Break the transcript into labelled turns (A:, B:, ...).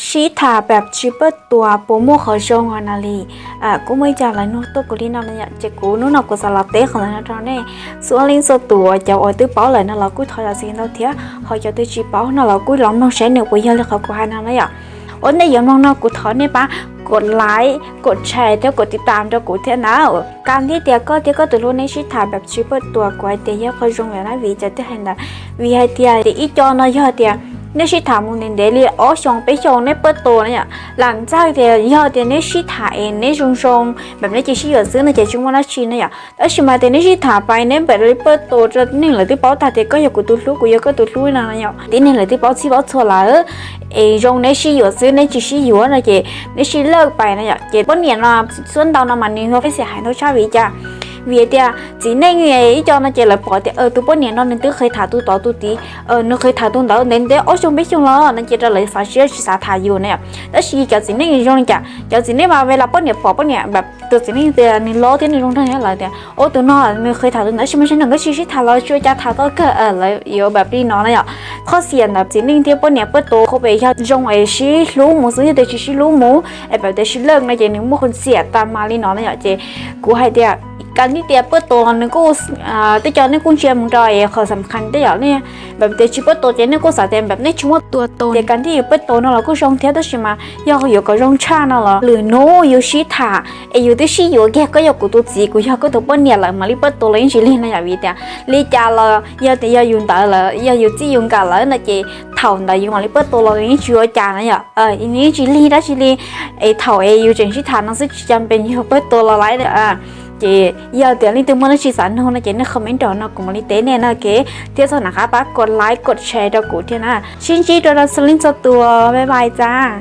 A: ชีถาแบบชิปเปอร์ตัวโปรโมเขาชงกันนาลีกูไม่จ่ายเลยนู้ตัวกูที่นั่นเนี่ยจะกูนู้นกูสลัดเตะของเราตอนนี้ส่วนลิงส่วนตัวจะเอาตื้อเป้าเลยนะเรากูถอยสิ่งเราเทียเขาจะตื้อชีเป้านะเรากูล้อมน้องใช้หนึ่งกูเยอะเลยเขากูให้นั่นเลยวันนี้ยังน้องกูถอยเนี่ยปะกดไลค์กดแชร์แล้วกดติดตามแล้วกูเท่านั้นการที่เดียก็ตัวรู้ในชีถาแบบชิปเปอร์ตัวกูเดียเขาชงเลยนะวิจะได้เห็นนะวิให้เดียอีจอนะยอดเดียนี่ชิถามุนเดลี่อ๋อชงไปชงในเปิดตัวเนี่ยหลังจากเดียยอดเดียนี่ชิถาเองนี่ชงแบบนี้จะชิอยู่ซื้อในเจ้าช่วงวันละชินเนี่ยแต่ชิมาเดียนี่ชิถาไปเนี่ยแบบเปิดตัวจะนี่เลยที่เป้าตาเดียก็อยากกูตุ้กูอยากก็ตุ้ลุยนะเนี่ยที่นี่เลยที่เป้าชี้เป้าชัวร์ละเอชงในชิอยู่ซื้อในจิชิอยู่นะเจ้ในชิเลิกไปเนี่ยเจ้าปุ่นเนี่ยนะส่วนดาวน้ำมันนี่เขาไปเสียหายทุกชาวิจ้าvì thế chỉ nên người cho nó chỉ là bỏ thì tụi bọn này nó nên tự khơi thả tụi đó tụi tí nó khơi thả tụi đó nên để ở trong biết chung lo nên chỉ ra lấy xả xíu xả thả nhiều này đó chỉ cho chỉ nên người trong chả cho chỉ nên mà về là bọn này bỏ bọn nàyแบบtụi chỉ nên tiền nên lo tiền nên trong thằng là tiền tụi nó nên khơi thả tụi đó chỉ mình đừng có chỉ thả lo chưa cha thả đó cái lại yếuแบบđi nó này ạ khó xiên là chỉ nên thì bọn này bắt tổ không phải cho trong ấy chỉ lú một số thì chỉ lú mũแบบđể chỉ lợn này chỉ những một con xiên tam mà đi nó này ạ chỉ cú hay tiềnการที่เตียเปิดตัวนี่ก็ที่จอนี่คุณเชียร์มึงจอยข้อสำคัญที่อย่างนี้แบบเตียชิเปิดตัวเจนี่ก็สาเต็มแบบนี้ชิว่าตัวโตแต่การที่อยู่เปิดตัวนั่นเราก็ชงเทียบใช่ไหมย่ออยู่กับรงชานั่นหรอหรือโน้อยู่ชีถาอยู่ที่ชีอยู่แกก็อยู่กับตัวจีกูย่อก็ตัวเปิ้ลเนี่ยหลังมาลิเปิดตัวเลยชิลินนะอย่างวิเตียลิจ่าเราย่อแต่ย่อยุ่งตาเราย่ออยู่จียุ่งกันแล้วนะเจเท่าไหนอยู่มาลิเปิดตัวเราอย่างนี้ชัวจ่านะอย่างอันนี้ชิลิได้ชิลิเท่าอยู่จังชีถานั่นซึ่งจำเป็นอยู่เปิดตัวเราไล่เด้อchị giờ tiền linh tương muốn chia sẻ hơn là chị nó comment đó nó cũng lý tế này là cái tiếp sau là các bác gột like gột share cho cụ thiên à xin chào cho linh cho tua bye bye cha